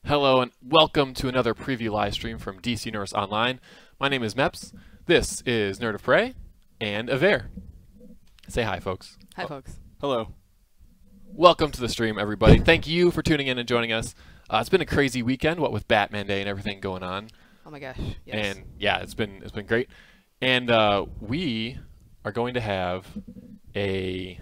Hello and welcome to another preview live stream from DC Universe Online. My name is Meps. This is Nerd of Prey and Aver. Say hi, folks. Hi, folks. Hello. Welcome to the stream, everybody. Thank you for tuning in and joining us. It's been a crazy weekend, what with Batman Day and everything going on. Oh my gosh! Yes. And yeah, it's been great. And we are going to have a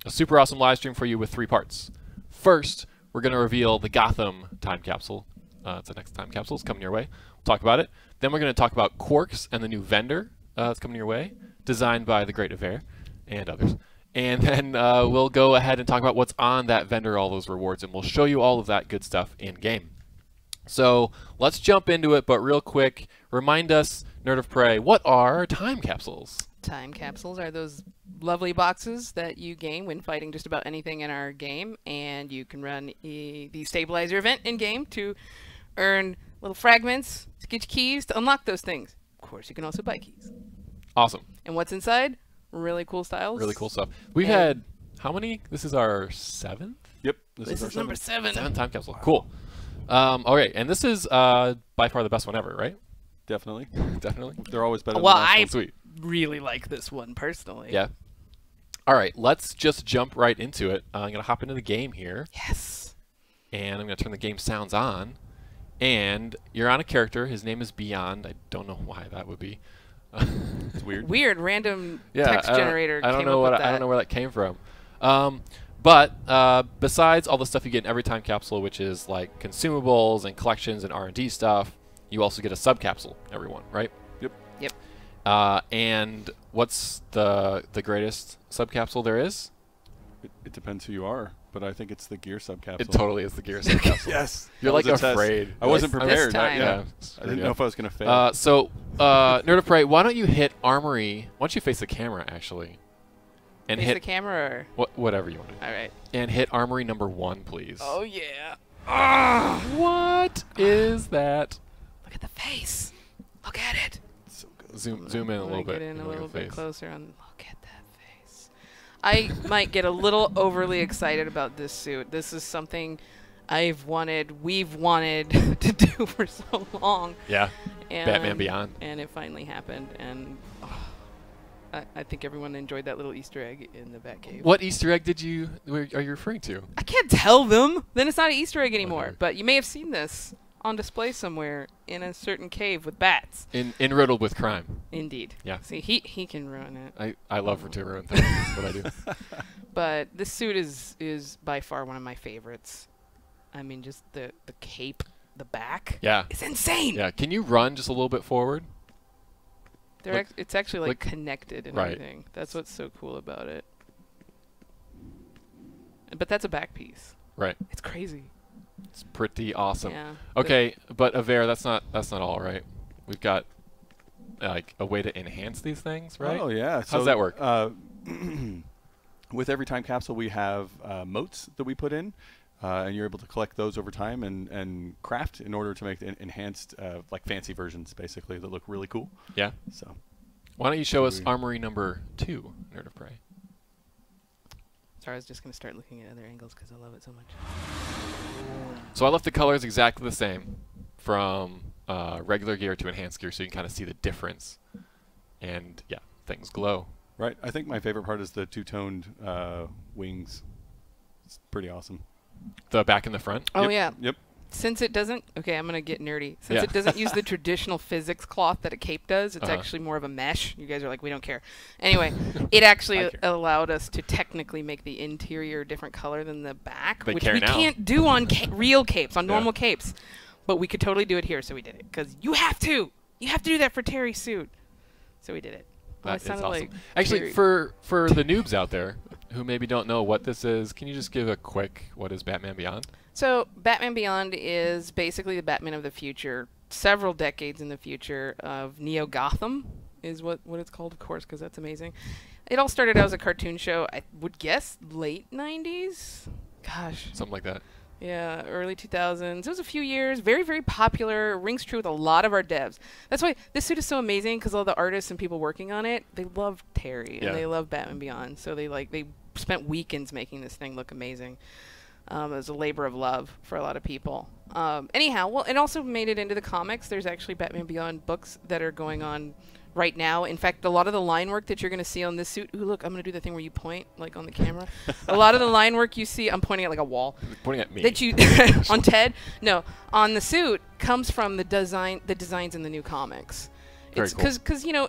super awesome live stream for you with 3 parts. First, we're going to reveal the Gotham Time Capsule. It's the next time capsule. It's coming your way. We'll talk about it. Then we're going to talk about Quarks and the new vendor that's coming your way, designed by the great Aver and others. And then we'll go ahead and talk about what's on that vendor, all those rewards, and we'll show you all of that good stuff in-game. So let's jump into it, but real quick, remind us, Nerd of Prey, what are time capsules? Time capsules are those lovely boxes that you gain when fighting just about anything in our game, and you can run the stabilizer event in game to earn little fragments to get your keys to unlock those things. Of course, you can also buy keys. Awesome. And what's inside? Really cool styles. Really cool stuff. We've had how many? This is our 7th? Yep. This is number 7. 7th time capsule. Cool. Okay, and this is by far the best one ever, right? Definitely. Definitely. They're always better Well, than the last one. Sweet. Really like this one personally. Yeah. All right, let's just jump right into it. I'm going to hop into the game here. Yes. And I'm going to turn the game sounds on. And you're on a character. His name is Beyond. I don't know why that would be. It's weird. Weird random text generator. I don't came know up what with I don't know where that came from. But besides all the stuff you get in every time capsule, which is like consumables and collections and R&D stuff, you also get a sub capsule, everyone, right? Yep. Yep. And what's the greatest sub capsule there is? It depends who you are, but I think it's the gear subcapsule. It totally is the gear sub capsule. Yes. You're like afraid. I wasn't prepared. time. Yeah. I didn't know if I was going to fail. So, Nerd of Prey, why don't you hit Armory? Why don't you face the camera, actually? And Face hit the camera. whatever you want to do. All right. And hit Armory number 1, please. Oh yeah. What is that? Look at the face. Look at it. So good. Zoom in a little bit. Get in a Look at little the bit face. closer. And look at that face. I might get a little overly excited about this suit. This is something we've wanted to do for so long. Yeah. And Batman Beyond. And it finally happened. And I think everyone enjoyed that little Easter egg in the Batcave. What Easter egg are you referring to? I can't tell them. Then it's not an Easter egg anymore. Okay. But you may have seen this on display somewhere in a certain cave with bats. In Riddled with Crime. Indeed. Yeah. See, he can ruin it. I love to ruin things. That's what I do. But this suit is by far one of my favorites. I mean, just the cape, the back. Yeah. It's insane. Yeah. Can you run just a little bit forward? It's actually like look- connected and right. everything. That's what's so cool about it. But that's a back piece. Right. It's crazy. It's pretty awesome. Yeah. Okay, but Aver, that's not all, right? We've got like a way to enhance these things, right? Oh, yeah. How does that work? With every time capsule, we have motes that we put in, and you're able to collect those over time and craft in order to make the enhanced, like fancy versions, basically, that look really cool. Yeah. So, Why don't you show us Armory number 2, Nerd of Prey? Sorry, I was just going to start looking at other angles because I love it so much. So I left the colors exactly the same from regular gear to enhanced gear, so you can kind of see the difference. And yeah, things glow. right. I think my favorite part is the two-toned wings. It's pretty awesome. The back and the front. Oh, Yep, yeah. Yep. Since it doesn't, okay, I'm going to get nerdy. Since Yeah. it doesn't use the traditional physics cloth that a cape does, it's Uh-huh. actually more of a mesh. You guys are like, we don't care. Anyway, it actually I care. allowed us to technically make the interior a different color than the back, They which care we now. can't do on real capes, on Yeah. normal capes. But we could totally do it here, so we did it. Because you have to. You have to do that for Terry's suit. So we did it. Oh, That it is sounded awesome. like Actually, Terry. for the noobs out there who maybe don't know what this is, can you just give a quick, what is Batman Beyond? So Batman Beyond is basically the Batman of the future, several decades in the future of Neo Gotham is what it's called, of course, because that's amazing. It all started out as a cartoon show, I would guess late 90s? Gosh. Something like that. Yeah, early 2000s. It was a few years. Very, very popular. Rings true with a lot of our devs. That's why this suit is so amazing, because all the artists and people working on it, they love Terry Yeah. and they love Batman Beyond. So they spent weekends making this thing look amazing. It was a labor of love for a lot of people. Anyhow, well, it also made it into the comics. There's actually Batman Beyond books that are going on right now. In fact, a lot of the line work that you're going to see on this suit. Ooh, look, I'm going to do the thing where you point, like on the camera. A lot of the line work you see, I'm pointing at like a wall. Pointing at me. That you on Ted? No, on the suit comes from the designs in the new comics. Very It's cool. because you know,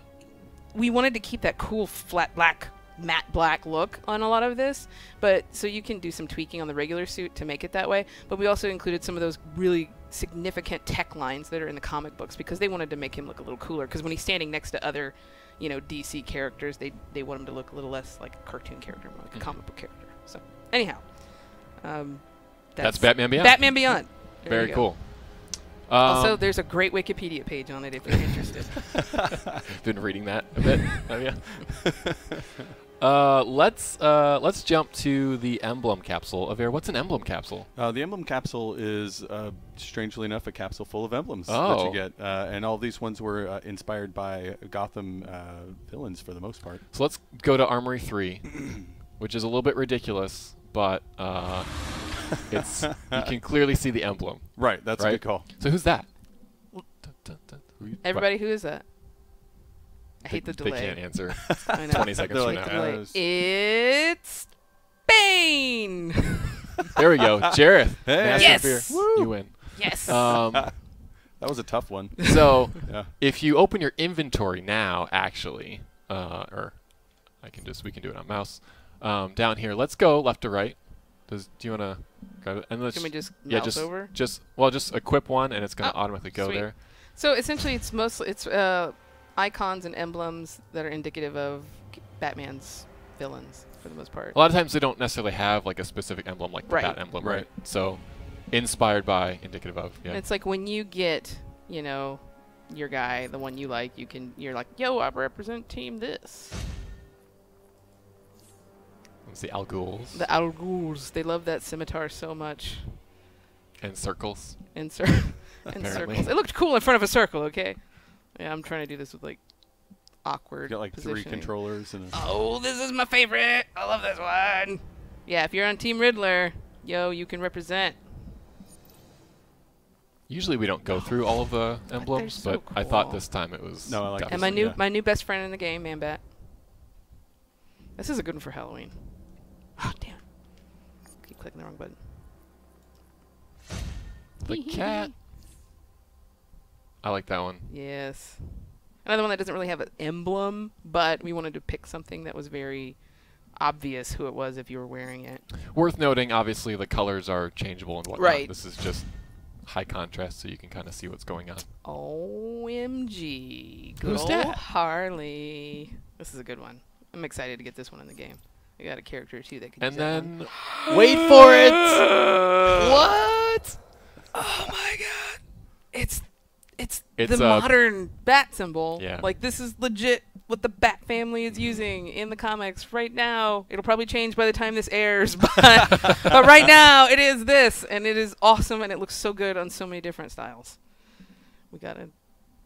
we wanted to keep that cool flat black matte black look on a lot of this, but so you can do some tweaking on the regular suit to make it that way, but we also included some of those really significant tech lines that are in the comic books because they wanted to make him look a little cooler, because when he's standing next to other, you know, DC characters, they want him to look a little less like a cartoon character, more like a comic book character. So anyhow, That's Batman Beyond. Batman Beyond. There Very you go. cool. Also, there's a great Wikipedia page on it if you're interested. Been reading that a bit. Oh yeah. Let's jump to the Emblem Capsule. Aver, what's an Emblem Capsule? The Emblem Capsule is, strangely enough, a capsule full of emblems that Oh. you get. And all these ones were inspired by Gotham villains for the most part. So let's go to Armory 3, which is a little bit ridiculous, but it's you can clearly see the emblem. Right, that's a good call. So who's that? Everybody, who is that? I hate the delay. They can't answer. I know. 20 seconds They're from like, now. It's Bane. There we go. Jareth. Hey. Master Yes. Beer. Woo. You win. Yes. That was a tough one. So Yeah. if you open your inventory now, actually, or we can do it on mouse. Down here, let's go left to right. Do you want to grab it? And let's Can we just yeah, mouse over? just equip one, and it's going to automatically go sweet. there. So essentially, it's mostly icons and emblems that are indicative of Batman's villains for the most part. A lot of times they don't necessarily have like a specific emblem, like the Right. bat emblem, Right. right? So inspired by, indicative of. Yeah. And it's like when you get, you know, your guy, the one you like, you're like, yo, I represent team this. It's the Al Ghul's The Al Ghul's, they love that scimitar so much. and circles. And Apparently. circles. It looked cool in front of a circle, okay? Yeah, I'm trying to do this with like awkward You got like positioning. 3 controllers and a Oh, this is my favorite. I love this one. Yeah, if you're on Team Riddler, yo, you can represent. Usually we don't go through all of the emblems, so but I thought cool. this time it was. No, I like And definitely- my new best friend in the game, Man-Bat. This is a good one for Halloween. Oh, damn. Keep clicking the wrong button. the cat. I like that one. Yes. Another one that doesn't really have an emblem, but we wanted to pick something that was very obvious who it was if you were wearing it. Worth noting, obviously, the colors are changeable and whatnot. Right. This is just high contrast, so you can kind of see what's going on. OMG. Good Who's old that? Harley. This is a good one. I'm excited to get this one in the game. I got a character, too, that can And use that one. then, wait for it! What? Oh my god. It's It's the modern bat symbol. Yeah. Like, this is legit what the Bat family is using in the comics right now. It'll probably change by the time this airs, but but right now it is this, and it is awesome, and it looks so good on so many different styles. We got a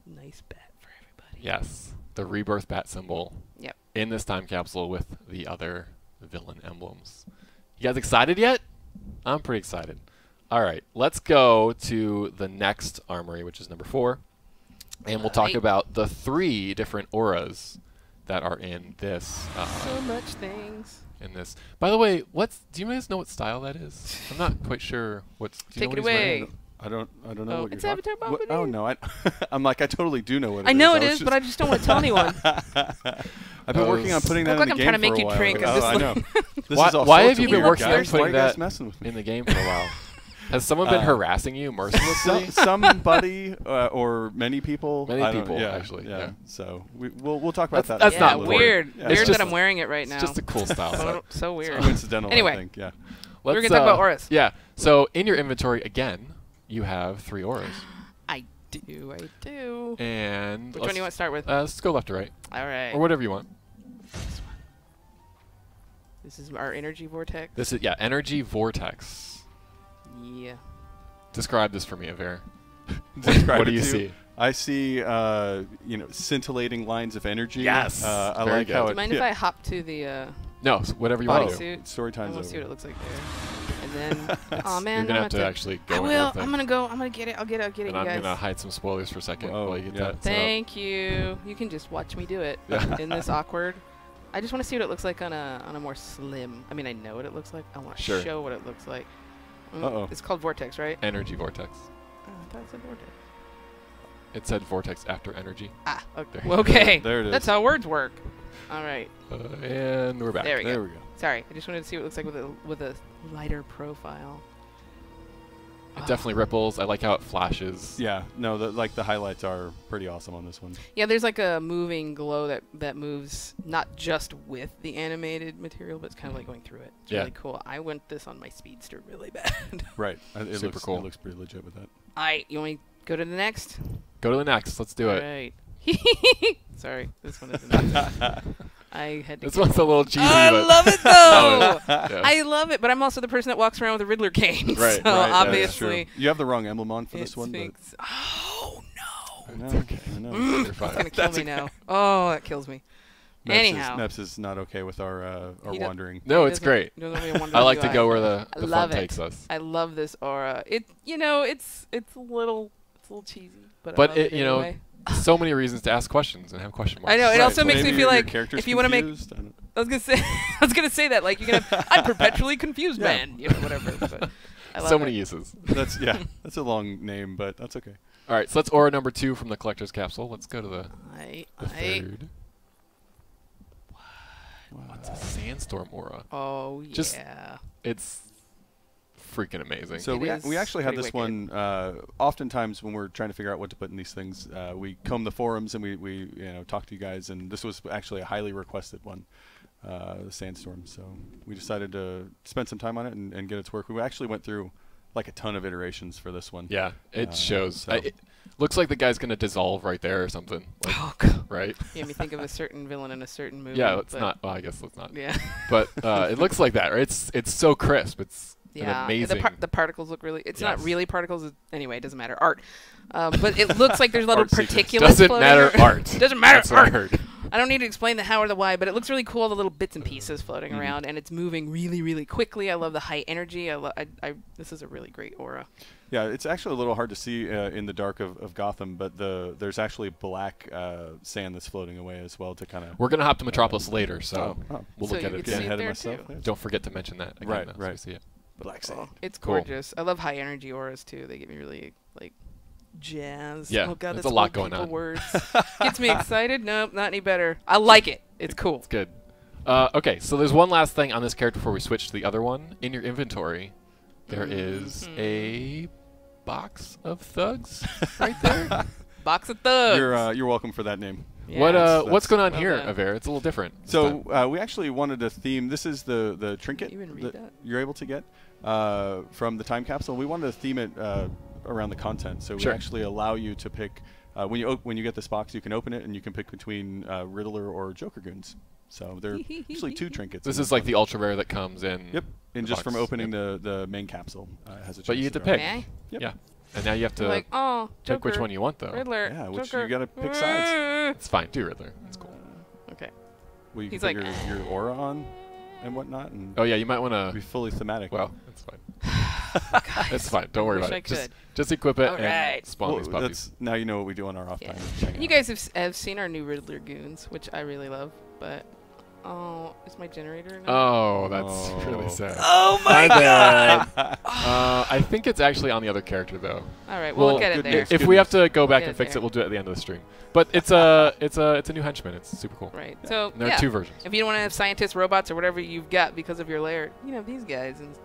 nice bat for everybody. Yes, the rebirth bat symbol. Yep. In this time capsule with the other villain emblems. You guys excited yet? I'm pretty excited. All right, let's go to the next armory, which is number 4. And we'll talk Right. about the 3 different auras that are in this. So much things. In this. By the way, do you guys know what style that is? I'm not quite sure. Do you Take know it what he's away. wearing? I don't know Oh, what it's you're Avatar talking about. Bombardier. Oh no, I'm like I totally do know what it is. I know it was is, but I just don't want to tell anyone. I've been working on putting that Look in like the I'm game trying to for make a you while. drink. I'm Oh, just I know. This Why, is all why sorts have you of been weird, working on guys. Why are putting you guys that messing with me? in the game for a while? Has someone been harassing you mercilessly? Somebody or many people. Many I don't- people, yeah, actually, yeah. So we'll talk about that. That's yeah, not a little weird. bit. Yeah. It's Weird just- that I'm wearing it right now. It's just a cool style. so weird. It's coincidental, Anyway. I think. Yeah. We're going to talk about auras. Yeah. So in your inventory, again, you have 3 auras. I do. And Which one do you want to start with? let's go left to right. All right. Or whatever you want. This one. This is our energy vortex. This is, Energy Vortex. Yeah. Describe this for me, Aver. Describe What do it you to see? I see, scintillating lines of energy. Yes. I Very like good. how Do it. you mind if I hop to the No, whatever you want to do. bodysuit? Story I time's want to see what it over. looks like there. And then, oh man, You're gonna I'm have to actually go. I into will. the thing. I'm gonna go. I'm gonna get it. I'll get it, And you I'm guys. gonna hide some spoilers for a second Whoa, while you get yeah. that set up. Thank you. You can just watch me do it Yeah. in this awkward. I just want to see what it looks like on a more slim. I mean, I know what it looks like. I want to Sure. show what it looks like. Uh-oh. It's called Vortex, right? Energy vortex. Oh, I thought it said Vortex. It said vortex after energy. Ah, okay. There. Well, okay. There it is. That's how words work. All right. And we're back. There we go. There we go. Sorry, I just wanted to see what it looks like with a lighter profile. It definitely ripples. I like how it flashes. Yeah, no, like the highlights are pretty awesome on this one. Yeah, there's like a moving glow that moves not just with the animated material, but it's kind of like going through it. It's Yeah. really cool. I went this on my speedster really bad. Right. It Super looks, cool. It looks pretty legit with that. All right, you want me to go to the next? Go to the next. Let's do All it. right. Sorry, this one isn't. I had to. This get one's a one. little cheesy, I but love it though. yeah. I love it, but I'm also the person that walks around with a Riddler cane. Right, so right, obviously, You have the wrong emblem on for it this one. But speaks. Oh no! I know. It's okay. I know. You're It's fine. gonna kill me now. Oh, that kills me. Anyhow. Neps is not okay with our He wandering. No, He it's doesn't- great. he doesn't really want I like do to go where the fun love it. takes us. I love this aura. It's a little cheesy, but I But love it, you know, anyway. so many reasons to ask questions and have question marks. I know. It Right, also so makes maybe me feel your like character's if you want to make. confused, I don't- I was gonna say. I was gonna say that like you're gonna. I'm perpetually confused, Yeah. man. You know, whatever. But I love So it. many uses. That's that's a long name, but that's okay. All right, so that's aura number 2 from the collector's capsule. Let's go to the I. third. What's a sandstorm aura? Oh yeah. Just- It's freaking amazing. So It we is actually had pretty this one. Oftentimes when we're trying to figure out what to put in these things, we comb the forums and we talk to you guys, and this was actually a highly requested one, the sandstorm. So we decided to spend some time on it and get it to work. We actually went through like a ton of iterations for this one. yeah, it shows. so- It looks like the guy's gonna dissolve right there or something. Like, Oh god. right? You made me think of a certain villain in a certain movie. Yeah, it's but not. Well, I guess it's not. Yeah. But it looks like that. Right? It's so crisp. It's an Yeah, amazing. the particles look really. It's not Yes. really particles. Anyway, it doesn't matter. Art, but it looks like there's little Art secrets. particulates. Doesn't floating matter. ar- Art. Doesn't matter. That's what I Art. heard. I don't need to explain the how or the why, but it looks really cool. The little bits and pieces floating around, and it's moving really, really quickly. I love the high energy. This is a really great aura. Yeah, it's actually a little hard to see in the dark of Gotham, but there's actually black sand that's floating away as well to kind of. We're gonna hop to Metropolis later, so Oh. we'll So look you at could it see again. it ahead of there myself. too. Yeah. Don't forget to mention that again. Right, though, so right. we see it. Black Oh, sand. it's Cool. gorgeous. I love high energy auras too. They get me really like jazz. Yeah, oh god, there's that's a lot old going people on. Words gets me excited. Nope, not any better. I like it. It's cool. It's good. Okay, so there's one last thing on this character before we switch to the other one. In your inventory, there is a box of thugs right there. Box of thugs. You're welcome for that name. Yeah. What's going on well here, done. Aver? It's a little different. this So time. we actually wanted to theme. This is the trinket You even read that? you're able to get from the time capsule. We wanted to theme it around the content. So Sure. we actually allow you to pick when you get this box, you can open it and you can pick between Riddler or Joker goons. So there are usually 2 trinkets. this in is like one. the ultra rare that comes in. Yep. And the just from box. opening the main capsule has a. But you chance get to draw. pick. May I? Yep. Yeah. And now you have to Like, oh, Joker, pick which one you want, though. Riddler, Yeah, which Joker. you gotta pick sides. It's fine. Do Riddler. It's cool. Okay. Well, you He's can like, put your aura on and whatnot, and Oh yeah, you might want be to. fully thematic. Well, it's fine. It's fine. Don't worry wish about I it. Just, could. just equip it All and right. spawn these puppies. that's now you know what we do on our off Yeah. time. Check it And you out. guys have seen our new Riddler goons, which I really love, but oh, is my generator now? Oh, that's Oh. really sad. Oh my My god! bad. I think it's actually on the other character though. All right, we'll get it good there. news. If Good we news. have to go back Get and it fix there. it, we'll do it at the end of the stream. But it's a new henchman. It's super cool. Right. So And there yeah, are 2 versions. if you don't want to have scientists, robots, or whatever you've got because of your lair, you know these guys and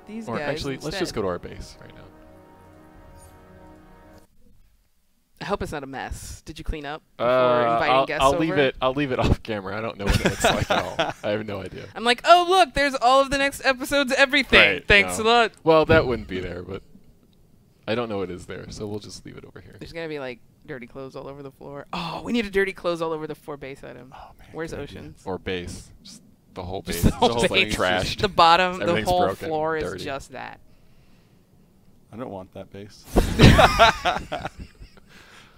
these Or guys. actually, let's just instead. go to our base right now. I hope it's not a mess. Did you clean up before inviting guests I'll over? leave it. I'll leave it off camera. I don't know what it looks like at all. I have no idea. I'm like, oh look, there's all of the next episode's everything. Right, Thanks no. a lot. Well, that wouldn't be there, but I don't know what is there, so we'll just leave it over here. There's gonna be like dirty clothes all over the floor. Oh, we need a dirty clothes all over the 4 base item. Oh, man, Where's good idea. Oceans? Or base. Just the whole base. Just the whole just like base. trashed. The bottom, the Everything's whole broken, floor is dirty. just that. I don't want that base.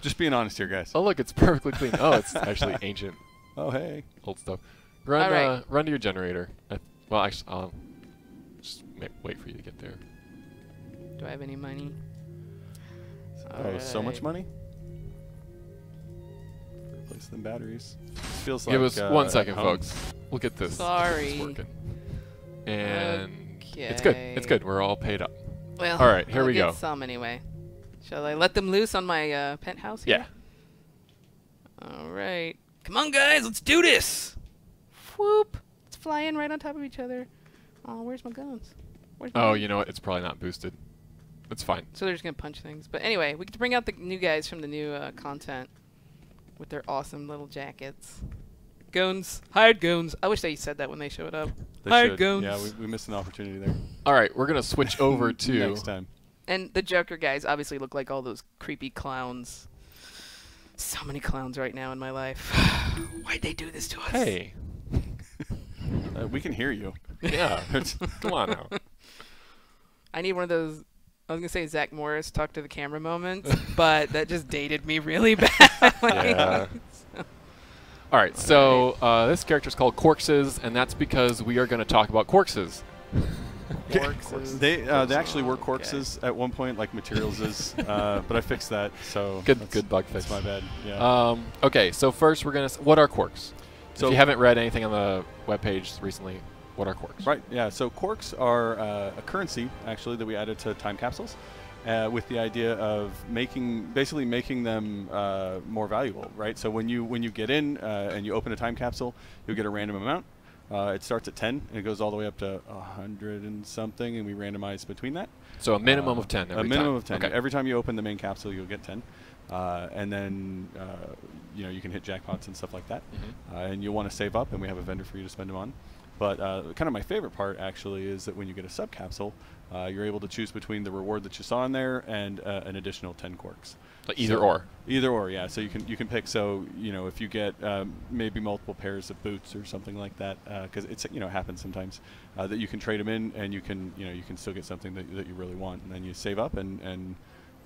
Just being honest here, guys. Oh look, it's perfectly clean. Oh, it's actually ancient, Oh, hey. old stuff. Run, All right. run to your generator. Well, actually, I'll just wait for you to get there. Do I have any money? Oh, so much Alright. money? Replace them batteries. This feels Give like us 1 second, home. folks. We'll get this. Sorry. It's working. And Okay. it's good. It's good. We're all paid up. Well, All right, here I'll we get go. some anyway. Shall I let them loose on my penthouse here? Yeah. All right. Come on, guys. Let's do this. Whoop. Let's fly in right on top of each other. Oh, where's my guns? Where's my Oh, guns? you know what? It's probably not boosted. It's fine. So they're just going to punch things. But anyway, we get to bring out the new guys from the new content with their awesome little jackets. Goons. Hired goons. I wish they said that when they showed up. They Hired should. goons. Yeah, we missed an opportunity there. All right, we're gonna switch over to next time. And the Joker guys obviously look like all those creepy clowns. So many clowns right now in my life. Why'd they do this to us? Hey. We can hear you. Yeah. Come on now. I need one of those, I was going to say Zach Morris talk to the camera moments, but that just dated me really bad. Yeah. All right, so this character's called Quarkses, and that's because we are going to talk about Quarkses. Quarks. They actually were Quarkses at one point, like Materials is, but I fixed that. So Good bug fix. That's my bad. Yeah. Okay, so first we're going to... What are Quarks? So if you haven't read anything on the webpage recently, what are Quarks? Right. Yeah. So Quarks are a currency actually that we added to time capsules, with the idea of basically making them more valuable. Right. So when you get in and you open a time capsule, you'll get a random amount. It starts at 10 and it goes all the way up to 100 and something, and we randomize between that. So a minimum of 10 every time. A minimum of 10. Okay. Every time you open the main capsule, you'll get 10. And then you can hit jackpots and stuff like that. Mm-hmm. And you'll want to save up, and we have a vendor for you to spend them on. But kind of my favorite part, actually, is that when you get a sub-capsule, you're able to choose between the reward that you saw in there and an additional 10 quarks. Like either or. Either or, yeah. So you can pick. So if you get maybe multiple pairs of boots or something like that, because it's it happens sometimes, that you can trade them in, and you can still get something that you really want, and then you save up, and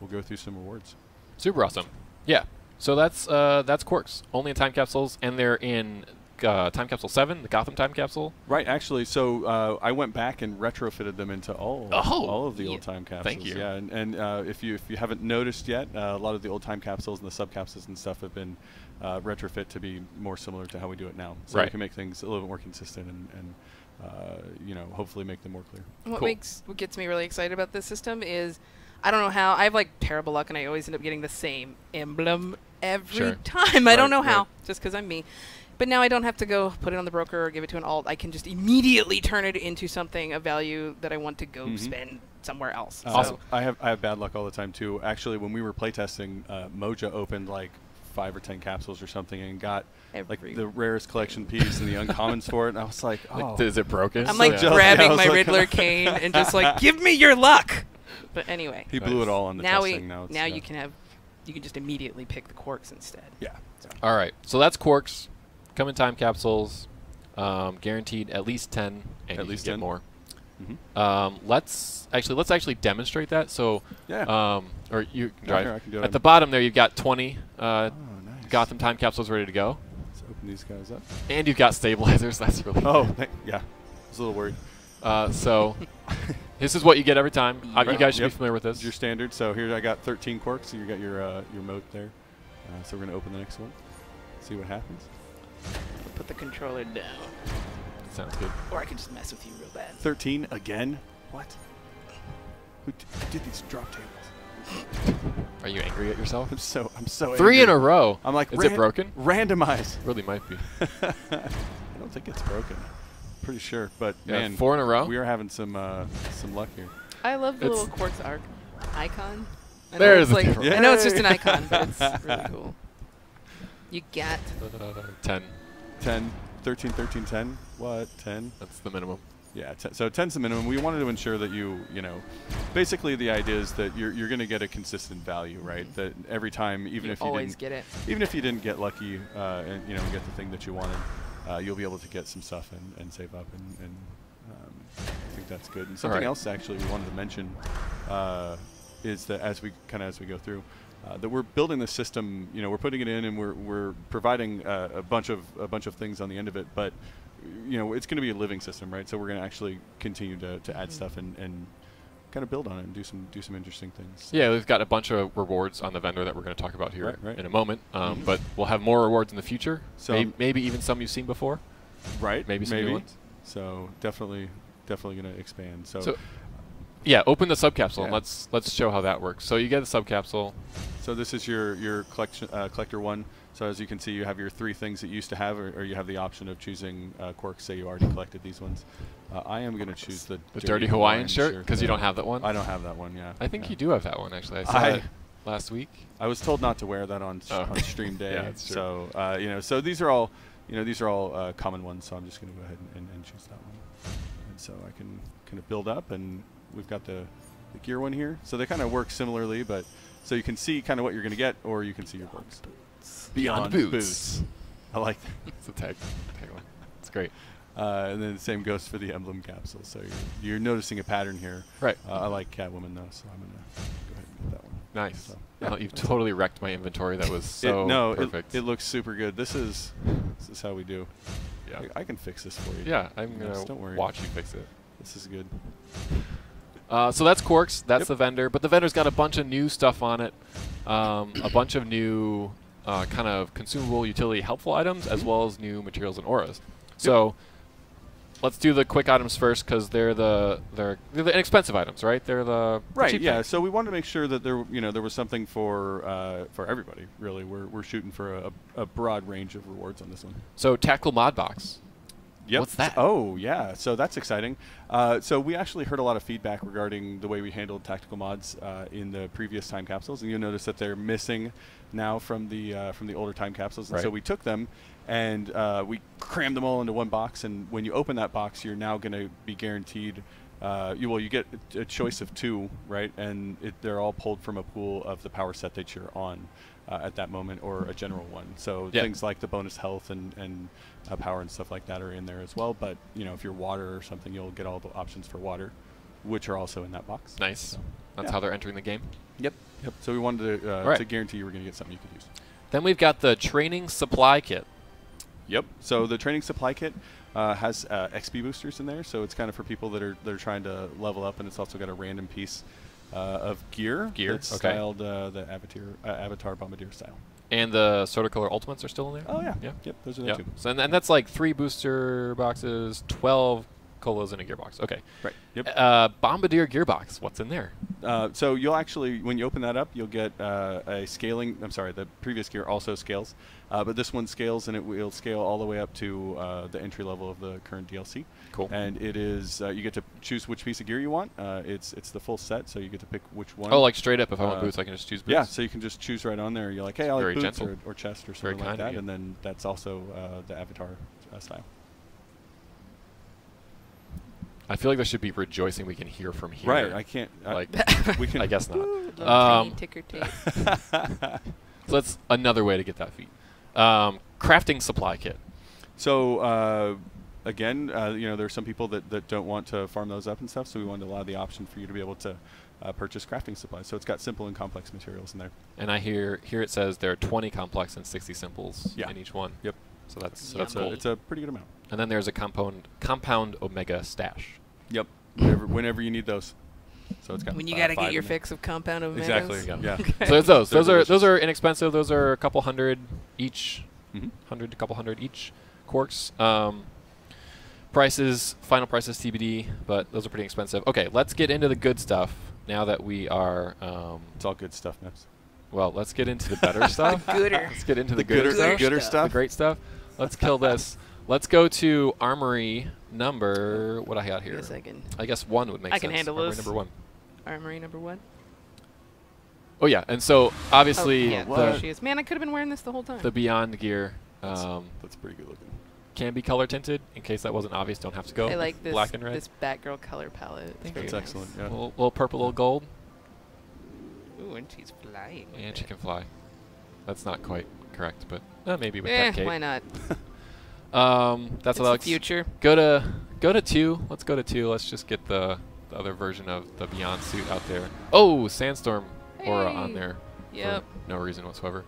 we'll go through some rewards. Super awesome. Yeah. So that's Quarks. Only in time capsules, and they're in Time Capsule 7, the Gotham Time Capsule. Right, actually. So I went back and retrofitted them into all of the old time capsules. Thank you. Yeah, and if you haven't noticed yet, a lot of the old time capsules and the sub capsules and stuff have been retrofit to be more similar to how we do it now. So we can make things a little bit more consistent and hopefully make them more clear. What gets me really excited about this system is, I don't know how, I have like terrible luck and I always end up getting the same emblem every time. I don't know how, just because I'm me. But now I don't have to go put it on the broker or give it to an alt. I can just immediately turn it into something of value that I want to go spend somewhere else. Awesome. I have bad luck all the time too. Actually, when we were playtesting, Moja opened like 5 or 10 capsules or something and got like the rarest collection piece and the uncommons for it. And I was like, oh, Like, is it broken? I'm like grabbing my Riddler cane and just like, give me your luck. But anyway, he blew it all on the testing. Now you can just immediately pick the Quarks instead. Yeah. So. All right. So that's Quarks. Come in time capsules. Guaranteed at least 10, and at least get 10 more. Mm-hmm. Let's actually demonstrate that. So or you can drive. Here, I can do it. At the bottom there, you've got 20 nice. Gotham Time capsules ready to go, Let's open these guys up. and you've got stabilizers. That's really Yeah. I was a little worried. so this is what you get every time. You guys should be familiar with this. It's your standard. So here I got 13 Quarks. So you got your moat there. So we're gonna open the next one. See what happens. Put the controller down. Sounds good. Or I can just mess with you real bad. 13 again? What? Who did these drop tables? Are you angry at yourself? I'm so angry. 3 in a row. I'm like, is it broken? Randomize. Really might be. I don't think it's broken. Pretty sure, but Yeah, man, 4 in a row. we are having some luck here. I love the little Quarks arc icon. I know There's it's the like, difference. I know it's just an icon, but it's really cool. You got 10. 10, 13, 13, 10. What? 10? That's the minimum. Yeah, so 10's the minimum. We wanted to ensure that basically the idea is that you're going to get a consistent value, right? That every time, even if you didn't get lucky and get the thing that you wanted, you'll be able to get some stuff and save up, and I think that's good. And something else actually we wanted to mention is that as we go through, that we're building the system. You know, we're putting it in, and we're providing a bunch of things on the end of it. But you know, it's going to be a living system, right? So we're going to actually continue to add stuff and kind of build on it and do some interesting things. Yeah, we've got a bunch of rewards on the vendor that we're going to talk about here Right. in a moment. But we'll have more rewards in the future. So maybe even some you've seen before. Right. Maybe some new ones. So definitely going to expand. So yeah, open the subcapsule and Yeah. let's show how that works. So you get a subcapsule. So this is your collector one. So as you can see, you have your 3 things that you used to have, or you have the option of choosing Quarks. Say you already collected these ones. I am going to choose the dirty Hawaiian shirt because you don't have that one. I don't have that one. Yeah. I think you do have that one actually. I saw it last week. I was told not to wear that on stream day. Yeah, that's true. So you know, so these are all common ones. So I'm just going to go ahead and choose that one. And so I can kind of build up, and we've got the gear one here. So they kind of work similarly, but so you can see kind of what you're going to get, or you can see your books. Beyond boots. I like that. It's a tagline. It's great. And then the same goes for the Emblem Capsule. So you're noticing a pattern here. Right. I like Catwoman though, so I'm going to go ahead and get that one. Nice. So, Well, you've totally wrecked my inventory. That was so perfect. It looks super good. This is how we do. Yeah. I can fix this for you. Yeah, I'm Yes, going don't to worry. watch you fix it. This is good. So that's Quarks. That's Yep. the vendor. But the vendor's got a bunch of new stuff on it. A bunch of new kind of consumable, utility, helpful items, as well as new materials and auras. So let's do the quick items first, because they're the inexpensive items, right? They're the cheap Yeah. things. So we wanted to make sure that there was something for everybody. Really, we're shooting for a broad range of rewards on this one. So tactical mod box. Yep. What's that? Oh, yeah. So that's exciting. So we actually heard a lot of feedback regarding the way we handled tactical mods in the previous time capsules, and you'll notice that they're missing now from the older time capsules. And so we took them and we crammed them all into one box. And when you open that box, you're now going to be guaranteed. You get a choice of 2, right? And they're all pulled from a pool of the power set that you're on at that moment, or a general one. So things like the bonus health and power and stuff like that are in there as well. But if you're water or something, you'll get all the options for water, which are also in that box. Nice. So, That's how they're entering the game. Yep. So we wanted to guarantee you were going to get something you could use. Then we've got the training supply kit. Yep. So the training supply kit has XP boosters in there, so it's kind of for people that are trying to level up, and it's also got a random piece of gear that's styled the Avatar Bombardier style. And the Soda Color Ultimates are still in there? Oh, yeah. Yeah. Yep, those are there too. So, and that's like 3 booster boxes, 12 colas in a gearbox. Okay. Right. Yep. Bombardier gearbox. What's in there? So you'll actually, when you open that up, you'll get a scaling. I'm sorry, the previous gear also scales, but this one scales, and it will scale all the way up to the entry level of the current DLC. Cool. And it is you get to choose which piece of gear you want. It's the full set, so you get to pick which one. Oh, like straight up, if I want boots, I can just choose boots. Yeah, so you can just choose right on there. You're like, hey, I like boots or chest or something like that, and then that's also the Avatar style. I feel like there should be rejoicing we can hear from here. Right, I can't. Like, we can. I guess not. Tiny ticker tape. So that's another way to get that feat. Crafting supply kit. So again, there's some people that don't want to farm those up and stuff, so we wanted to allow the option for you to be able to purchase crafting supplies. So it's got simple and complex materials in there. And I here it says there are 20 complex and 60 simples in each one. Yep. So that's cool. It's a pretty good amount. And then there's a compound Omega stash. Yep. Whenever you need those. So it's got when you got to get your fix of compound omegas. Exactly. Yeah. Okay. So there's those. Those Those are inexpensive. Those are a couple hundred each. Mm-hmm. A couple hundred each. Quarks. Final prices TBD, but those are pretty expensive. Okay, let's get into the good stuff now that we are. It's all good stuff, Nips. Well, let's get into the better stuff. Gooder. Let's get into the gooder stuff. The great stuff. Let's kill this. Let's go to Armory number. What I got here? I guess 1 would make sense. I can handle Armory this. number 1. Armory number 1. Oh yeah, and so obviously there she is. Man, I could have been wearing this the whole time. the Beyond gear That's pretty good looking. can be color tinted. In case that wasn't obvious, don't have to go. I like this black and red. this Batgirl color palette. It's That's very excellent. nice. Yeah. Little purple, little gold, Ooh, and she's flying. with and she it. can fly. That's not quite correct, but maybe with Eh, that cape. why not? That's It's what the Alex. future. Go to 2. Let's go to 2. Let's just get the other version of the Beyond suit out there. Oh, Sandstorm aura on Hey. there. Yep. for no reason whatsoever.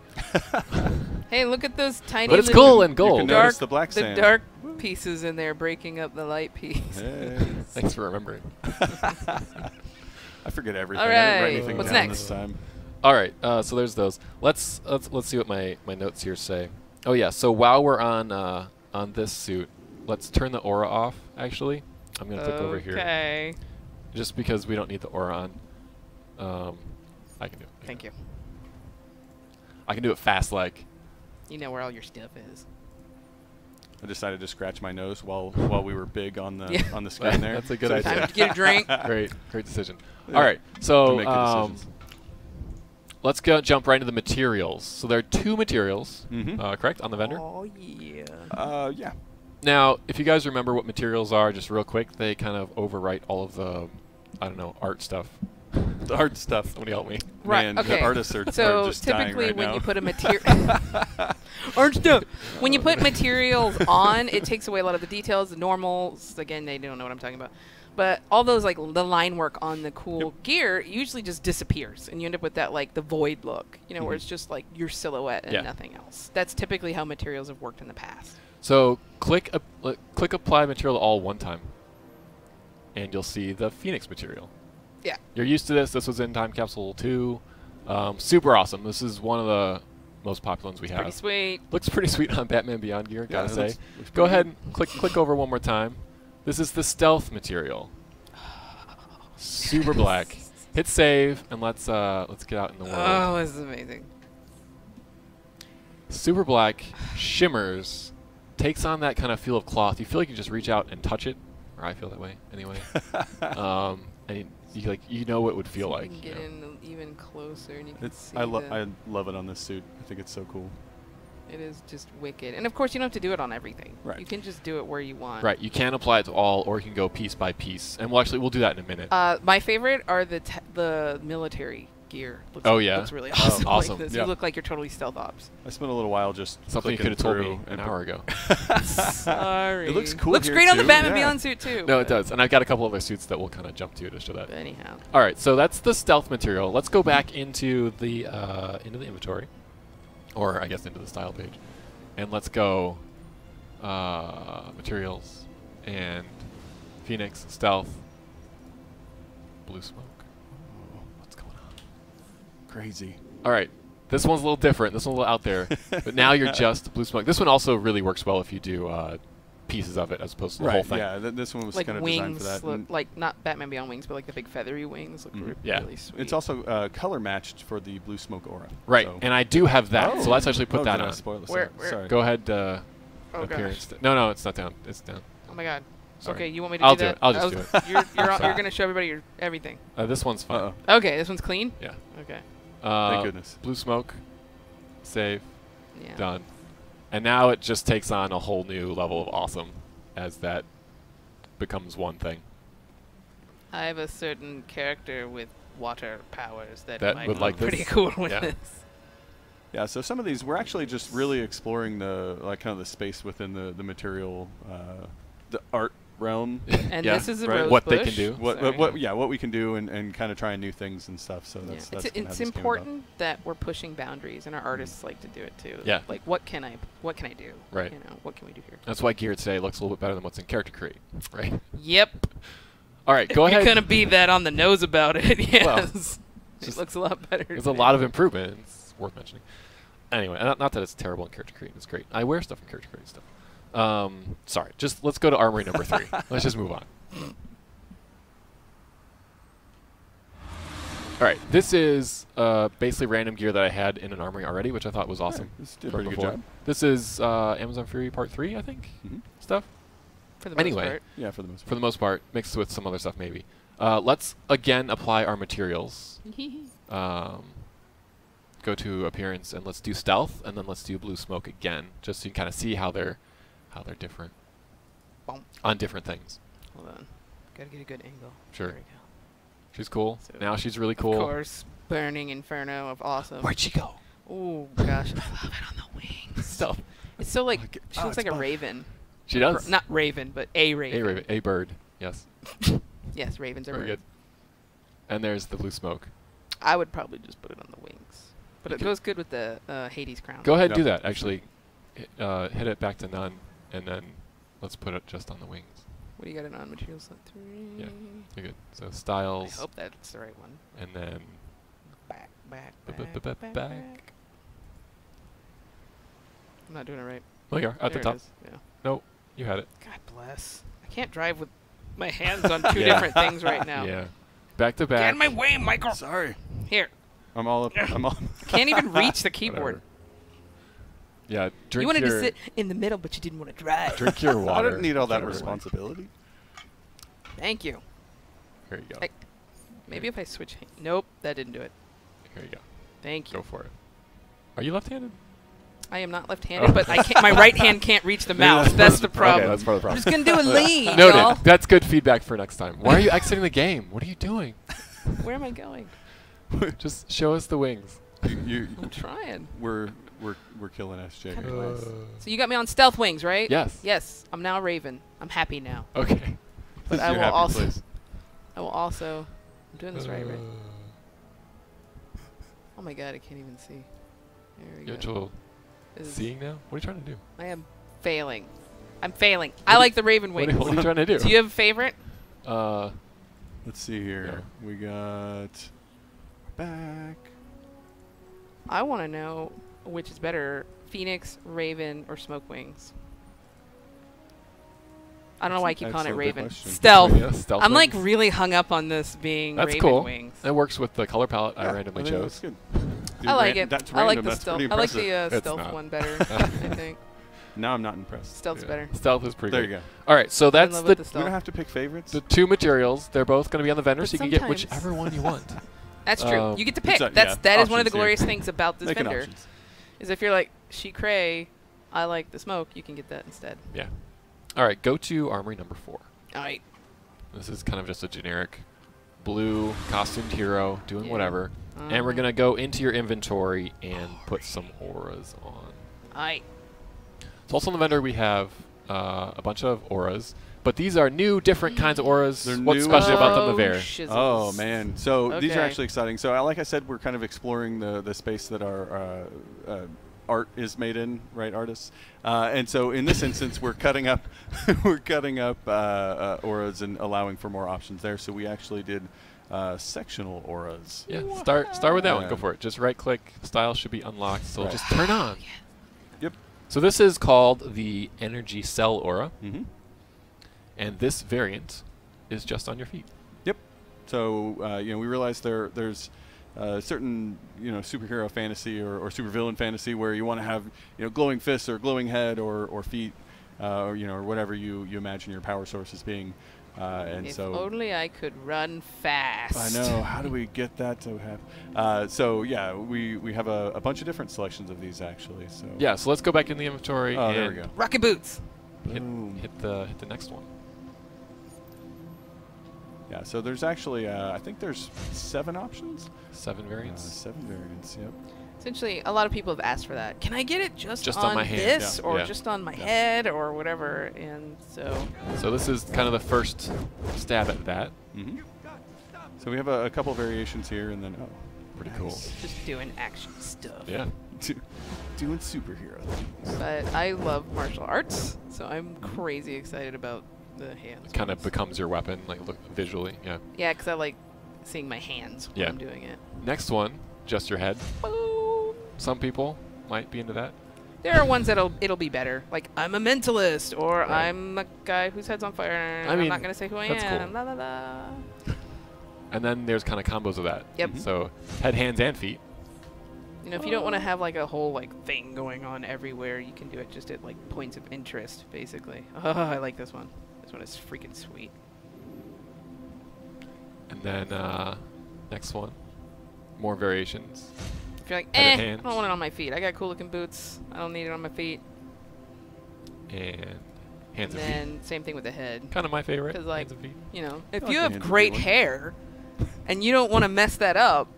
Hey, look at those tiny. But it's little cool and You gold. can dark, notice the black sand. dark pieces in there breaking up the light piece. Hey. Thanks for remembering. I forget everything. All I didn't write right. anything What's down next? this time. All right, so there's those. Let's see what my notes here say. Oh yeah, so while we're on this suit, let's turn the aura off. Actually, I'm gonna click over here, Okay. just because we don't need the aura on. I can do it. Thank you. I can do it fast, like. You know where all your stuff is. I decided to scratch my nose while we were big on the Yeah. on the screen there. That's a good So- idea. Time to get a drink. Great decision. Yeah. All right, To so make good decisions. let's jump right into the materials. So there are 2 materials, Mhm. correct, on the vendor. Oh yeah. Yeah. Now, if you guys remember what materials are, just real quick, they kind of overwrite all of the, I don't know, art stuff. The art stuff. Somebody help me. Right. Man, Okay. the artists are So just dying typically, right when now. you put a material, art stuff. When you put materials on, it takes away a lot of the details. The normals, again, they don't know what I'm talking about. But all those like the line work on the cool gear usually just disappears, and you end up with that like the void look, you know, where it's just like your silhouette and Yeah. nothing else. That's typically how materials have worked in the past. So click apply material to all one time, and you'll see the Phoenix material. Yeah. You're used to this. This was in Time Capsule 2. Super awesome. This is one of the most popular ones we have. Pretty sweet. Looks pretty sweet on Batman Beyond gear, gotta it say. looks Go pretty ahead good. and click over one more time. This is the stealth material. Super black. Hit save and let's get out in the world. Oh, this is amazing. Super black shimmers, takes on that kind of feel of cloth. You feel like you just reach out and touch it, or I feel that way anyway. And you know what it would feel So like. you can you get know. in even closer, and you can see I the- love it on this suit. I think it's so cool. It is just wicked. And of course, you don't have to do it on everything. Right. You can just do it where you want. Right, you can apply it to all, or you can go piece by piece. And we'll do that in a minute. My favorite are the military gear. Looks, Oh, yeah? looks really Oh, awesome. awesome. Like this. Yeah. You look like you're totally stealth ops. I spent a little while just Something you clicking could have told me through an and hour ago. Sorry. It looks cool Looks here, great on the too. Batman Yeah. Beyond suit too. No, it but- does. And I've got a couple other suits that we'll kind of jump to show that. But anyhow. All right, so that's the stealth material. Let's go back into the inventory, or I guess into the style page, and let's go materials and Phoenix stealth, blue smoke. Oh, What's going on? crazy. All right, this one's a little different. This one's a little out there, but now you're just blue smoke. This one also really works well if you do pieces of it as opposed to the whole thing. Yeah, this one was Like kind of designed wings for that. look and like not Batman Beyond wings, but like the big feathery wings look Yeah. really sweet. it's also color matched for the blue smoke aura. Right, So. and I do have that, so let's actually put Oh, that did I on. spoil it? Where- Sorry. Go ahead. oh appearance. gosh. No, it's not down. It's down. Oh my god. Sorry. Okay, you want me to I'll do do that? it. I'll just do it. You're gonna show everybody your everything. This one's fine. Uh-oh. Okay, this one's clean. Yeah. Okay. Thank goodness. Blue smoke. Save. Yeah. Done. And now it just takes on a whole new level of awesome as that becomes one thing. I have a certain character with water powers that That might would look like pretty this? cool with Yeah. this. Yeah, so some of these we're actually just really exploring the kind of the space within the material, the art realm. And Yeah, this is a right. rose What they bush. can do. Sorry. What we can do and kind of trying new things and stuff. So Yeah. that's It's kinda how it's this came about. important that we're pushing boundaries, and our artists like to do it too. Yeah. Like what can I do? Right. You know, what can we do here? That's why gear today looks a little bit better than what's in Character Create. Right. Yep. All right, go You're ahead. gonna be that on the nose about it. Yes. It just- looks a lot better. There's a lot of improvement. It's worth mentioning. Anyway, not that it's terrible in Character Create. It's great. I wear stuff in Character Create stuff. Sorry. Just let's go to Armory number 3. Let's just move on. All right. This is basically random gear that I had in an armory already, which I thought was awesome. This did a from pretty good before. job. This is Amazon Fury Part 3, I think, Mhm. stuff. For the most Anyway. part. Yeah, for the most For part. the most part, mixed with some other stuff maybe. Let's again apply our materials. Go to appearance and let's do stealth, and then let's do blue smoke again, just so you can kind of see how they're different Boom. on different things. Hold on. Gotta get a good angle. Sure. There we go. She's cool. So Now she's really cool. Of course. Burning Inferno of awesome. Where'd she go? Oh gosh, I love it on the wings. Stuff. It's so like Like, she oh, looks it's like a fun. raven. She does. Not raven, but a A raven. raven, a bird. Yes. Yes, ravens are Very birds. good. And there's the blue smoke. I would probably just put it on the wings. But it goes good with the Hades crown. Go ahead and Yep. do that. Actually, hit it back to none, and then let's put it just on the wings. What do you got it on? Materials set 3. Yeah. You're good. So I styles, hope that's the right one. and then Back. back. I'm not doing it right. Oh, you are at the There it top. is, Yeah. Nope, you had it. God bless. I can't drive with my hands on two Yeah. different things right now. Yeah. Back to Get back. out of my way, Michael. Sorry. Here. I'm all up. I'm all. Can't even reach the keyboard. Whatever. Yeah. Drink You wanted your to sit in the middle, but you didn't want to drive. drink your I water. didn't need all that Whatever. responsibility. Thank you. Here you go. Maybe if I switch. Nope, that didn't do it. Here you go. Thank Go you. for it. Are you left-handed? I am not left-handed, but I can't, my right hand can't reach the mouse. That's the problem. Okay, that's part of the I'm problem. just gonna do a lean, Noted. y'all. That's good feedback for next time. Why are you exiting the game? What are you doing? Where am I going? Just show us the wings. I'm trying. We're killing SJ. God here. bless. So you got me on stealth wings, right? Yes. Yes. I'm now Raven. I'm happy now. Okay. But This is I your will happy also. place. I will also. I'm doing this right? Oh my God! I can't even see. There we You're go. actual This is- seeing now? What are you trying to do? I am failing. I'm failing. I like the Raven What, wings. what are you trying to do? Do you have a favorite? Let's see here. We got back. I want to know which is better, Phoenix, Raven, or Smoke Wings. I don't know why I keep calling it Excellent Raven. question. Stealth. Yeah, stealth I'm like wings. really hung up on this being That's Raven cool. wings. It works with the color palette I Yeah, randomly think chose. That's good. I like it. That's I like random. the That's stealth. pretty I like impressive. the It's stealth not. one better. I think Now I'm not impressed. stealth's Yeah. better. Stealth is pretty There good. you go. All right, so I'm in that's love the, with the We stealth. don't have to pick favorites. the two materials. They're both going to be on the vendor, But so you can get sometimes- whichever one you want. That's true. Um, You get to it's pick. a- That yeah, is one of the options here. glorious things about this Making vendor. options. Is if you're like she cray, I like the smoke. You can get that instead. Yeah. All right, go to armory number 4. All right. This is kind of just a generic blue costumed hero doing Yeah. whatever. And we're going to go into your inventory and put some auras on. All right. So also on the vendor we have a bunch of auras, but these are new, different kinds of auras. They're What's new special about them, Oh, Avera? shizzles. Oh man! So these are Okay. actually exciting. So like I said, we're kind of exploring the space that our art is made in, right, artists? And so in this instance, we're cutting up auras and allowing for more options there. So we actually did sectional auras. Yeah, start with that one. Yeah. Go for it. Just right-click. Style should be unlocked, so Right. just turn on. Yep. So this is called the Energy Cell Aura, Mm-hmm. and this variant is just on your feet. Yep. So we realized there's certain superhero fantasy or supervillain fantasy where you want to have glowing fists or glowing head or feet or whatever you imagine your power source as being. And If so only I could run fast. I know. How do we get that to happen? So yeah, we have a bunch of different selections of these actually. So Yeah, so let's go back in the inventory Oh, and there we go. Rocket boots. Boom. hit the next one. Yeah. So there's actually I think there's 7 options. 7 variants. 7 variants. Yep. Essentially, a lot of people have asked for that. Can I get it just on my hand, this, yeah. or Yeah. just on my Yeah. head, or whatever? And so, So this is kind of the first stab at that. Mm-hmm. So we have a couple variations here, and then Pretty nice. cool. just doing action stuff. Yeah. Doing superhero things. But I love martial arts, so I'm crazy excited about the hands. It kind of ones. becomes your weapon, like look visually. Yeah. Yeah, because I like seeing my hands when Yeah. I'm doing it. Next one, just your head. Boom. Some people might be into that. There are ones it'll be better. Like I'm a mentalist, or Right. I'm a guy whose head's on fire. I mean, I'm not gonna say who I that's am. cool. La la la. And then there's kind of combos of that. Yep. Mhm. So head, hands, and feet. You know, if you don't want to have like a whole like thing going on everywhere, you can do it just at like points of interest, basically. Oh, I like this one. This one is freaking sweet. And then next one, more variations. If you're like, Head and I hands. don't want it on my feet. I got cool looking boots. I don't need it on my feet. And hands And and feet. then same thing with the head. Kind of my favorite. 'Cause, like, hands and feet. You know, if like you the have hands and great feet one. hair, and you don't want to mess that up,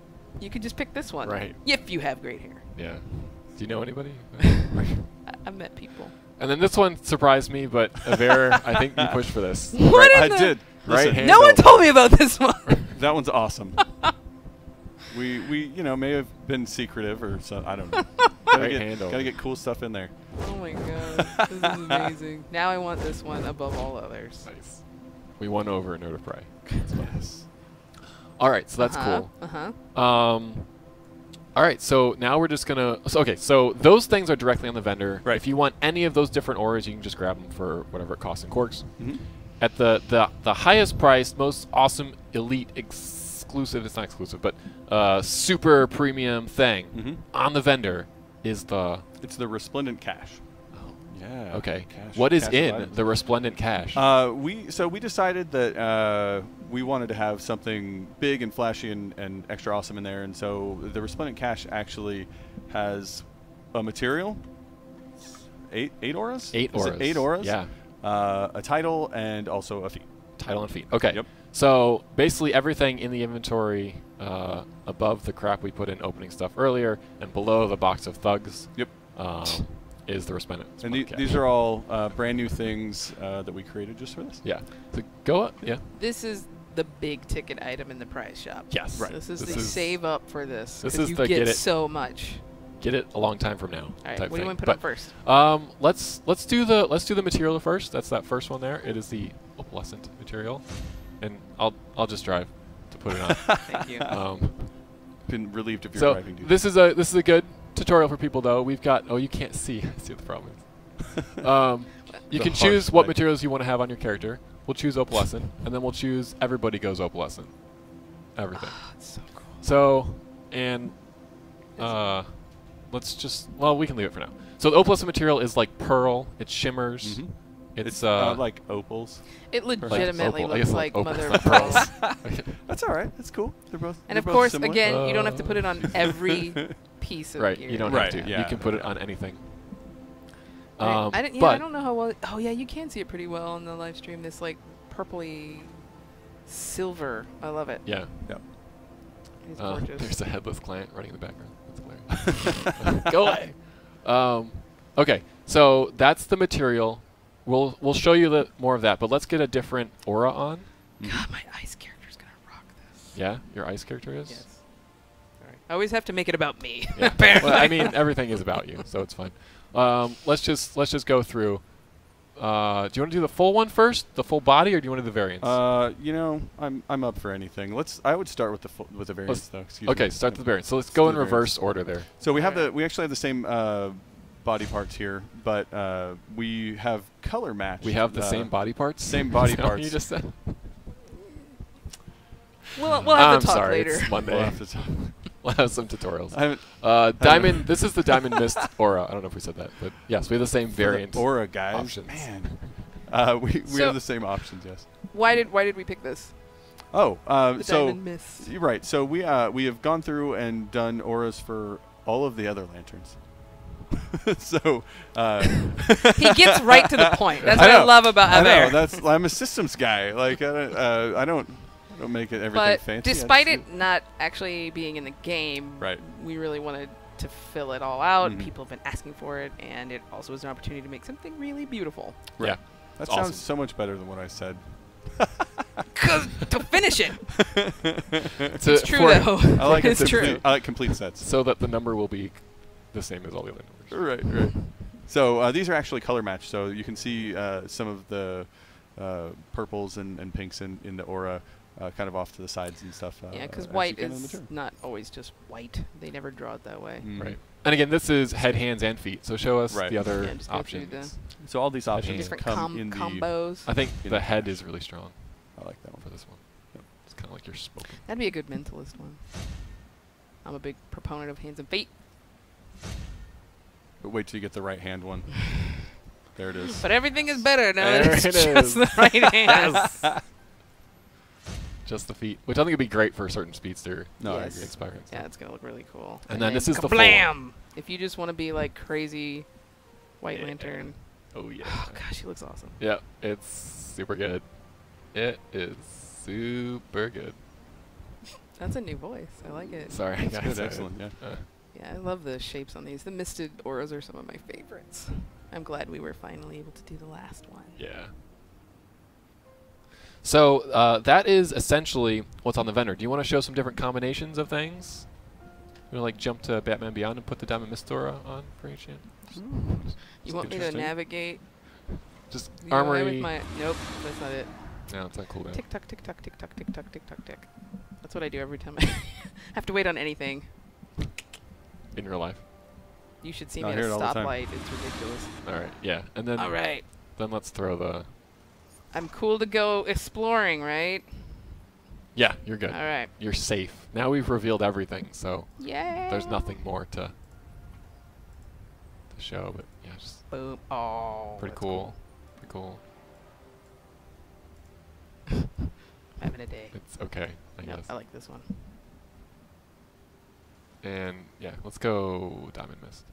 you can just pick this one. Right. If you have great hair. Yeah. Do you know anybody? I've met people. And then this one surprised me, but Avera, I think you pushed for this. What I in the- did. Right Listen, hand. No one told me about this one. that one's awesome. We you know may have been secretive or so. I don't know. Gotta get cool stuff in there. Oh my god, this is amazing. Now I want this one above all others. Nice. We won over Node of Prey. Yes. All right, so that's cool. All right, so now we're just gonna. So those things are directly on the vendor. Right. If you want any of those different auras, you can just grab them for whatever it costs in Quarks. Mm-hmm. At the highest priced, most awesome, elite, exclusive. It's not exclusive, but super premium thing on the vendor is the. It's the Resplendent Cash. Oh. Yeah. Okay. Cash, What is cash in items. the Resplendent Cash? We decided that we wanted to have something big and flashy and extra awesome in there, and so the Resplendent Cash actually has a material, eight auras. Eight Is auras. it 8 auras. Yeah. A title and also a feat. Title and feat. Okay. Yep. So basically everything in the inventory above the crap we put in opening stuff earlier and below the box of thugs. Yep. Is the Resplendent. And Cash. these are all brand new things that we created just for this. Yeah. So go up. Yeah. This is the big ticket item in the prize shop. Yes. Right. This is This the is- save up for this. this 'cause is you the get get it- so much. Get it a long time from now. All right, type what do you thing. want to put But, on first? let's do the material first. That's that first one there. It is the opalescent material, and I'll just drive to put it on. Thank you. Been relieved of your So driving duty. this is a good tutorial for people though. We've got you can't see. See what the problem is. You The can harsh choose what light. materials you want to have on your character. We'll choose opalescent, and then we'll choose everybody goes opalescent. Everything. It's so cool. So, and let's just we can leave it for now. So the opalescent material is like pearl. It shimmers. Mhm. It's like opals. It legitimately opal. I looks guess like opals, mother not of pearl. pearls. That's all right. That's cool. They're both. And they're of both course, similar. again, you don't have to put it on every piece of Right. gear. You don't Right, have to. yeah, You can put it yeah. on anything. Right. I but don't know how well. Oh yeah, you can see it pretty well in the live stream. This like purpley silver. I love it. yeah. Yep. He's gorgeous. There's a headless client running in the background. That's hilarious. Go away. Okay, so that's the material. We'll show you more of that, but let's get a different aura on. God, my ice character's gonna rock this. Yeah, your ice character is. Yes. Sorry. I always have to make it about me. Yeah. Apparently. Well, I mean, everything is about you, so it's fine. Let's just go through. Do you want to do the full one first, the full body, or do you want to do the variants? You know, I'm up for anything. I would start with the variants though. Excuse me. Okay, start with the variants. So let's go do in the reverse variants. order there. So we have Alright. we actually have the same body parts here, but we have color matched. We have the same body parts. same body Is that what parts. You just said. We'll have I'm to talk sorry, later. it's Monday. We'll have to talk. We'll have some tutorials. I haven't Diamond. This is the Diamond Mist aura. I don't know if we said that, but yes, we have the same for the variant. aura guys. options. Man, we So- have the same options. Yes. Why did we pick this? Oh, The so Diamond Mist. you're right. So we have gone through and done auras for all of the other lanterns. So He gets right to the point. That's I what I know. love about I Adair. know I'm a systems guy. Like I don't make it everything But fancy. I despite just it not actually being in the game, Right. we really wanted to fill it all out. Mhm. People have been asking for it, and it also was an opportunity to make something really beautiful. Yeah. That It's sounds awesome. so much better than what I said. 'Cause to finish it, To- it's true for- though. I like it's true. complete, I like complete sets. So that the number will be the same as all the other numbers. Right. So these are actually color matched. So you can see some of the purples and pinks in the aura, kind of off to the sides and stuff. Yeah, because as you white can in the is turn. not always just white. They never draw it that way. Mhm. Right. And again, this is head, hands, and feet. So show us Right. the other Yeah, just go through options. So all these options Different come in the. combos. I think In the the head package. is really strong I like that one. for this one. Yep. It's kind of like you're smoking. That'd be a good mentalist one. I'm a big proponent of hands and feet. But wait till you get the right hand one. There it is. But everything is better now There that it's it just is. the right hand. Just the feet, which I think would be great for a certain speedster. No, I Yes. agree. Inspiring. Yeah, it's gonna look really cool. And then this is the full one. kablam! If you just want to be like crazy White Yeah. Lantern. Oh yeah. Oh gosh, he looks awesome. Yeah, it's super good. It is super good. That's a new voice. I like it. Sorry, I That's got good, excited. excellent. Yeah. Yeah, I love the shapes on these. The misted auras are some of my favorites. I'm glad we were finally able to do the last one. Yeah. So that is essentially what's on the vendor. Do you want to show some different combinations of things? You want to like jump to Batman Beyond and put the Diamond Mist Aura on for each hand? You want me to navigate? Just the UI armory. with my nope, that's not it. No, it's not cool. Tick tock, tick tock, tick tock, tick tock, tick tock, tick. That's what I do every time I have to wait on anything. In real life. You should see I me at hear a it all the time. stoplight. It's ridiculous. All right. Yeah. And then. All right. Then let's throw the. I'm cool to go exploring, right? Yeah, you're good. All right. You're safe. Now we've revealed everything, so Yeah. there's nothing more to show. But yeah, just Boom. Oh. pretty that's cool. Pretty cool. Having a day. It's okay, I Nope, guess. I like this one. And yeah, let's go Diamond Mist.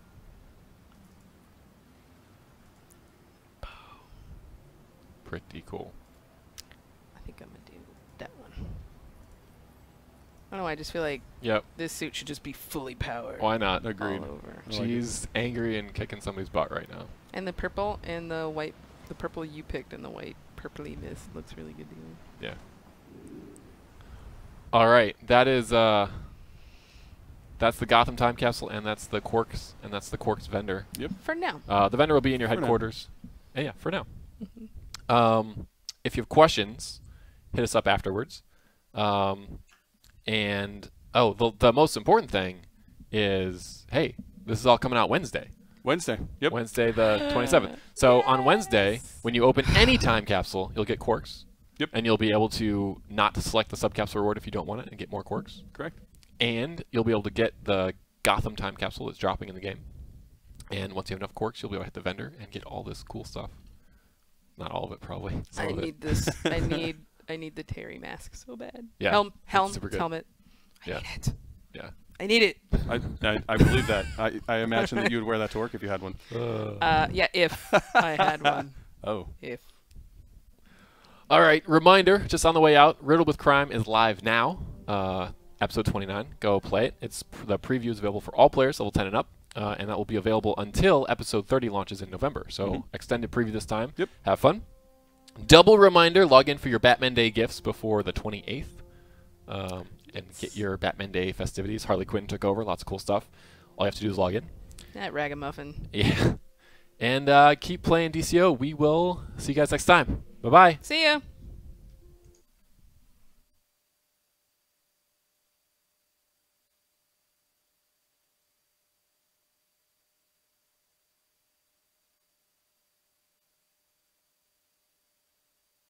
Pretty cool. I think I'm gonna do that one. I don't know. I just feel like Yep. this suit should just be fully powered. Why not? Agreed. All over. I like it. She's angry and kicking somebody's butt right now. And the purple and the white, the purple you picked and the white purpley mist looks really good to me. Yeah. All right, that is that's the Gotham Time Capsule, and that's the Quarks, vendor. Yep. For now. The vendor will be in your For now. headquarters. Yeah, for now. If you have questions, hit us up afterwards. And the most important thing is, hey, this is all coming out Wednesday. Wednesday. Yep. Wednesday the 27th. So on Wednesday, when you open any time capsule, you'll get Quarks. Yep. And you'll be able to not to select the subcapsule reward if you don't want it and get more Quarks. Correct. And you'll be able to get the Gotham Time Capsule that's dropping in the game. And once you have enough Quarks, you'll be able to hit the vendor and get all this cool stuff. Not all of it, probably. Some I of it. need this. I need the Terry mask so bad. Yeah, Helm, it's super good. helmet. I Yeah. need it. Yeah. I need it. I believe that. I imagine that you would wear that to work if you had one. Yeah, if I had one. Oh. If. All right, reminder, just on the way out, Riddled with Crime is live now. Episode 29. Go play it. The preview is available for all players, level 10 and up, and that will be available until episode 30 launches in November. So extended preview this time. Yep. Have fun. Double reminder, log in for your Batman Day gifts before the 28th. And get your Batman Day festivities. Harley Quinn took over. Lots of cool stuff. All you have to do is log in. That ragamuffin. Yeah. And keep playing DCO. We will see you guys next time. Bye-bye. See ya.